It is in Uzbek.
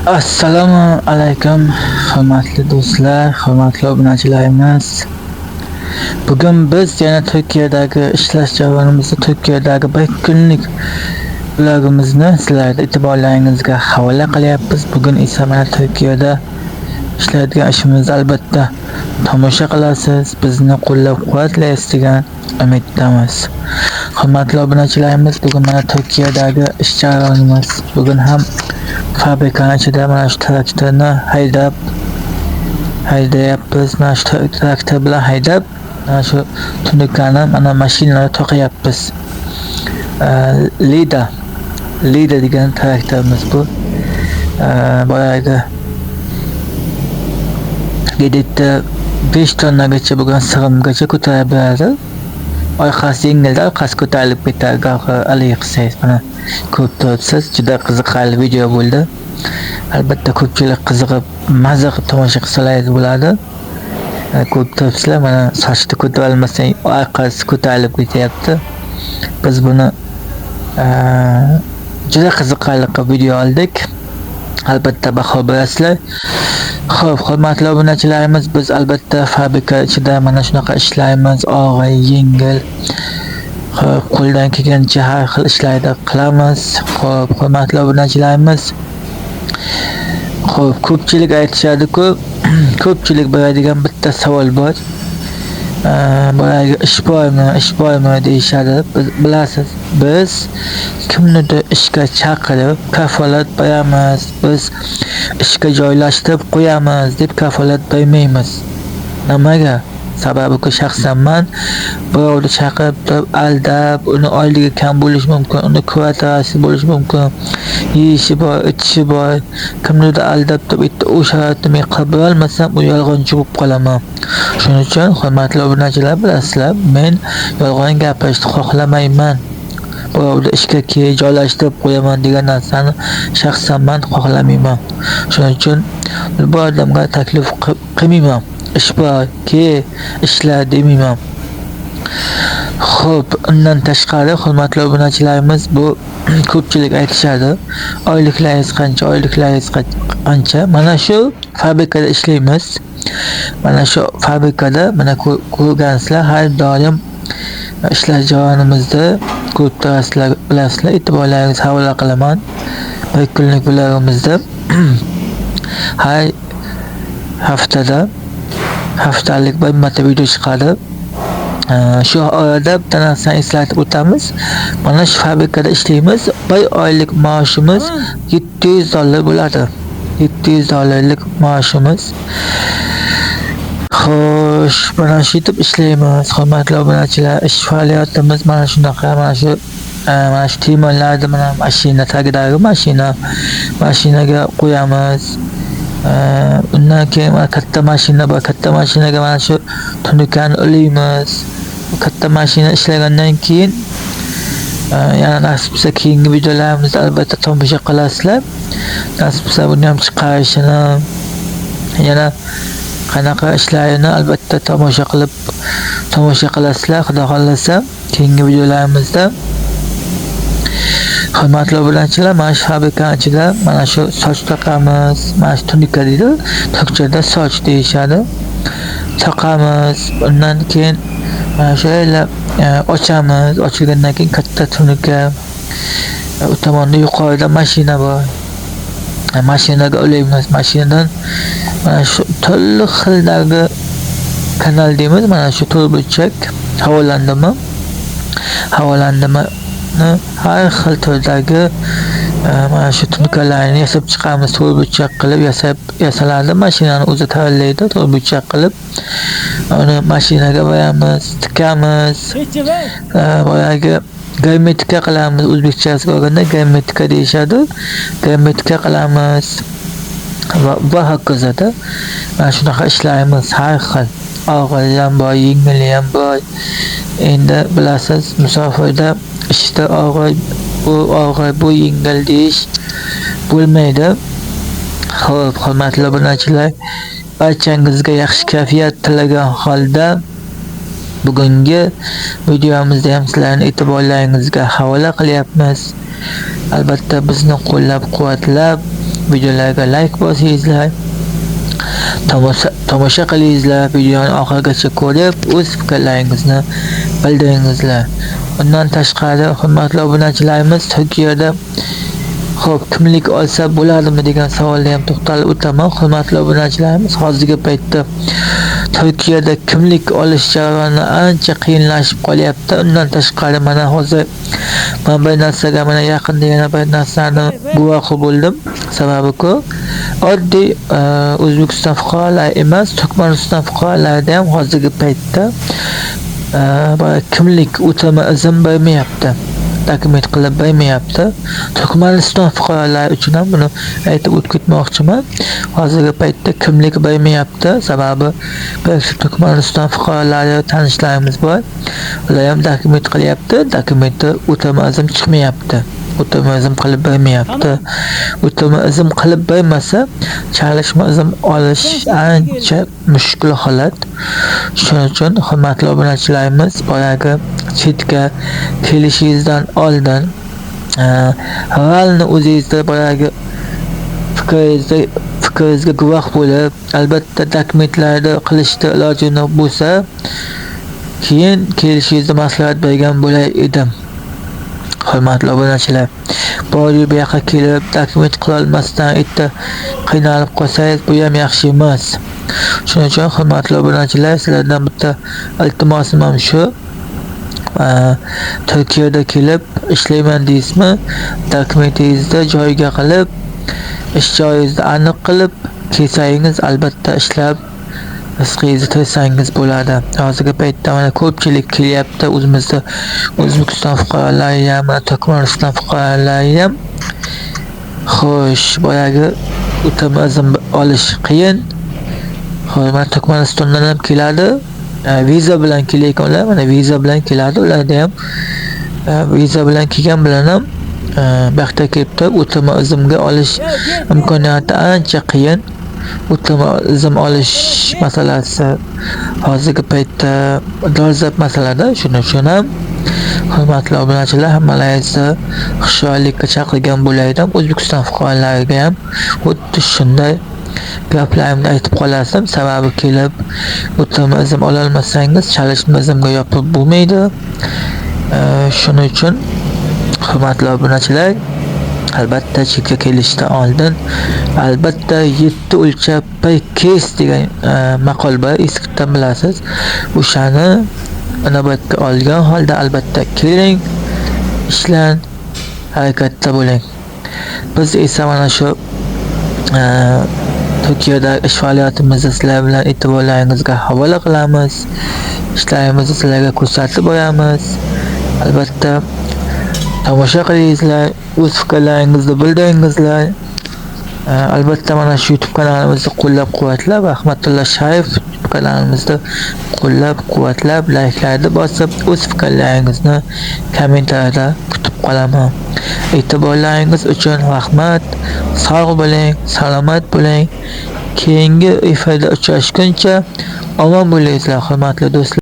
Assalomu alaykum, hurmatli do'stlar, hurmatli obunachilarimiz. Bugun biz yana Turkiyadagi ishlash jarayonimizni, Turkiyadagi bir kunlik vlogimizni sizlarning e'tiborlaringizga havola qilyapmiz. Bugun esa mana Turkiyada ishlaydigan ishimizni albatta tomosha qilasiz, bizni qo'llab-quvvatlaysiz degan umiddamiz. Hurmatli obunachilarimiz, bugun mana Turkiyadagi ish jarayonimiz. Bugun ham fabrikani ichida mana shu traktorni haydayapmiz. Mana shu traktor bilan haydab, mana shu tunukalarni mana mashinalarga to'qiyapmiz. Lida degan traktorimiz bu. Boyagi gedetda 5 tonnagacha bo'lgan sig'imgacha ko'tarib beradi. Orqasi yengilda, orqasi ko'tarilib ketadi. Alay qilsangiz mana ko'rib turibsiz. Juda qiziqarli video bo'ldi. Albatta ko'pchilik qiziqib, mazza qilib tomosha qilsalar bo'ladi. Ko'rib turibsizlar, mana sochni ko'tarib olmasang orqasi ko'tarilib ketyapti. Biz buni juda qiziqarli qilib video oldik. Albatta baho berasizlar. Xo'p, hurmatli obunachilarimiz, biz albatta fabrika ichida mana shunaqa ishlaymiz, og'ir, yengil. Xo'p, qo'ldan kelgancha har xil ishlarni qilamiz. Xo'p, hurmatli obunachilarimiz. Xo'p, ko'pchilik aytishadi-ku, ko'pchilik beradigan bitta savol bor. Boyagi ish bormi deyishadi. Bilasiz, biz kimnidir ishga chaqirib kafolat beramiz, biz ishga joylashtirib qo'yamiz deb kafolat bermaymiz. Nimaga? Sababi shaxsan men birovni chaqirib turib aldab, uni oyligi kam bo'lishi mumkin, uni kvartirasi bo'lishi mumkin, yeyishi bor, ichishi bor. Kimnidir aldab turib o'sha sharoitni men qilib olmasam, u yolg'onchi bo'lib qolaman. Shuning uchun hurmatli obunachilar, bilasizlar, men yolg'on gapirishni xohlamayman. Birovni ishga joylashtirib qo'yaman degan narsani shaxsan men xohlamayman. Shuning uchun bu odamga taklif qilmayman. Ish bor, ishlar demayman. Xo'p, undan tashqari hurmatli obunachilarimiz, bu ko'pchilik aytishadi, oyliklaringiz qancha? Mana shu fabrikada ishlaymiz. Mana shu fabrikada mana ko'rgansizlar, har doim ishlash jarayonimizda ko'rib turasizlar, bilasizlar. E'tiborlaringizni havola qilaman. Bir kunlik vlogimizda har haftalik bir marta video chiqadi. Shu orada bitta narsani eslatib o'tamiz. Mana shu fabrikada ishlaymiz. Bir oylik maoshimiz $700 bo'ladi. $700lik maoshimiz. Xo'sh, mana shu deb ishlaymiz. Hurmatli obunachilar, ish faoliyatimiz mana shunaqa. Mana shu temirlarni mana mashina tagidagi mashinaga qo'yamiz. Undan keyin mana katta mashina bor. Katta mashinaga mana shu tunukani ulaymiz. Katta mashina ishlagandan keyin yana nasib bo'lsa keyingi videolarimizda albatta tomosha qilasizlar. Nasib bo'lsa buni ham chiqarishini, yana qanaqa ishlarini albatta tomosha qilasizlar, xudo xohlasa keyingi videolarimizda. Hurmatli obunachilar, mana shu fabrikani ichida mana shu soch taqamiz. Mana shu tunuka deydi, turkchada soch deyishadi. Taqamiz. Undan keyin mana shu ochamiz. Ochilgandan keyin katta tunuka. U tomonda yuqorida mashina bor. Mashinaga ulaymiz. Mashinadan mana shu turli xildagi kanal deymiz. Mana shu turbuchak havolandimi har xil turdagi mana shu tunukalarni yasab chiqamiz. Turbuchak qilib yasaladi. Mashinani o'zi tayyorlaydi, turbuchak qilib uni mashinaga qo'yamiz, tikamiz. Boyagi germetika qilamiz. O'zbekchasiga olganda germetika deyishadi. Germetika qilamiz va hokazoda. Mana shunaqa ishlaymiz, har xil. Og'ir ham bor, yengil ham bor. Endi bilasiz, musofirda ishda og'ir, bu yengil deyish bo'lmaydi. Xo'p, hurmatli obunachilar, barchangizga yaxshi kayfiyat tilagan holda bugungi videomizda ham sizlarning e'tiborlaringizga havola qilyapmiz. Albatta bizni qo'llab-quvvatlab, videolarga like bosingizlar, tomosha qilingizlar, videoni oxirigacha ko'rib, o'z fikrlaringizni bildiringizlar. Undan tashqari, hurmatli obunachilarimiz, Turkiyada kimlik olsa bo'ladimi degan savolga ham to'xtalib o'taman. Hurmatli obunachilarimiz, hozirgi paytda Turkiyada kimlik olish jarayoni ancha qiyinlashib qolyapti. Undan tashqari mana hozir men bir narsaga yaqinda yana bir narsani guvohi bo'ldim. Sababi-ku, oddiy O'zbekiston fuqarolari emas, Turkmaniston fuqarolarida ham hozirgi paytda kimlik o'tama izn bermayapti. Dokument qilib bermayapti. Turkmaniston fuqarolari uchun ham buni aytib o'tmoqchiman. Hozirgi paytda kimlik bermayapti. Sababi Turkmaniston fuqarolari tanishlarimiz bor. Ular ham dokument qilyapti. Dokumenti o'tama izn chiqmayapti. O'tama izn qilib bermayapti. O'tama izn qilib bermasa, chalishma izn olish ancha mushkul holat. Shuning uchun hurmatli obunachilarimiz, boyagi chetga kelishingizdan oldin avvalni o'zingizda boyagi fikringizga guvoh bo'lib, albatta dokumentlarni qilishda ilojini bo'lsa, keyin kelishingizni maslahat bergan bo'lar edim. Hurmatli obunachilar, bu yoqqa kelib dokument qila olmasdan qiynalib qolsangiz, bu ham yaxshi emas. Shuning uchun hurmatli obunachilar, sizlardan bitta iltimosim ham shu. Turkiyada kelib ishlayman deysizmi, dokumentingizni joyiga qilib, ish joyingizni aniq qilib kelsangiz, albatta ishlab rizqingizni tersangiz bo'ladi. Hozirgi paytda mana ko'pchilik kelyapti, o'zimizda O'zbekiston fuqarolari ham, Turkmaniston fuqarolari ham. Xo'sh, boyagi o'tama izn olish qiyin. Hurmat, Turkmanistondan ham keladi. Viza bilan kelayotganlar, mana viza bilan keladi. Ularda ham viza bilan kelgan bilan ham bu yerga kelib o'tama iznga olish imkoniyati ancha qiyin. O'tama izn olish masalasi hozirgi paytda dolzarb masalada. Shuning uchun ham hurmatli obunachilar, hammalaringizni xushyorlikka chaqirgan bo'laydim. O'zbekiston fuqarolariga ham xuddi shunday gaplarimni aytib qolasam, sababi kelib o'tama izn ola olmasangiz, chalishma iznga yopib bo'lmaydi. Shuning uchun hurmatli obunachilar, albatta chetga kelishdan oldin albatta 7 o'lchab bir kes degan maqol bor, eskitdan bilasiz. O'shani inobatga olgan holda albatta keling, ishlang, harakatda bo'ling. Biz esa mana shu Turkiyada ish faoliyatimizni sizlar bilan e'tiborlaringizga havola qilamiz. Ishlarimizni sizlarga ko'rsatib boramiz. Albatta tomosha qilingizlar, o'z fikrlaringizni bildiringizlar. Albatta mana shu YouTube kanalimizni qo'llab-quvvatlab, Rahmatullo Sharif YouTube kanalimizni qo'llab-quvvatlab, like'larni bosib, o'z fikrlaringizni kommentariyada kutib qolaman. E'tiborlaringiz uchun rahmat. Sog' bo'ling, salomat bo'ling. Keyingi efirda uchrashguncha omon bo'linglar, hurmatli do'stlar.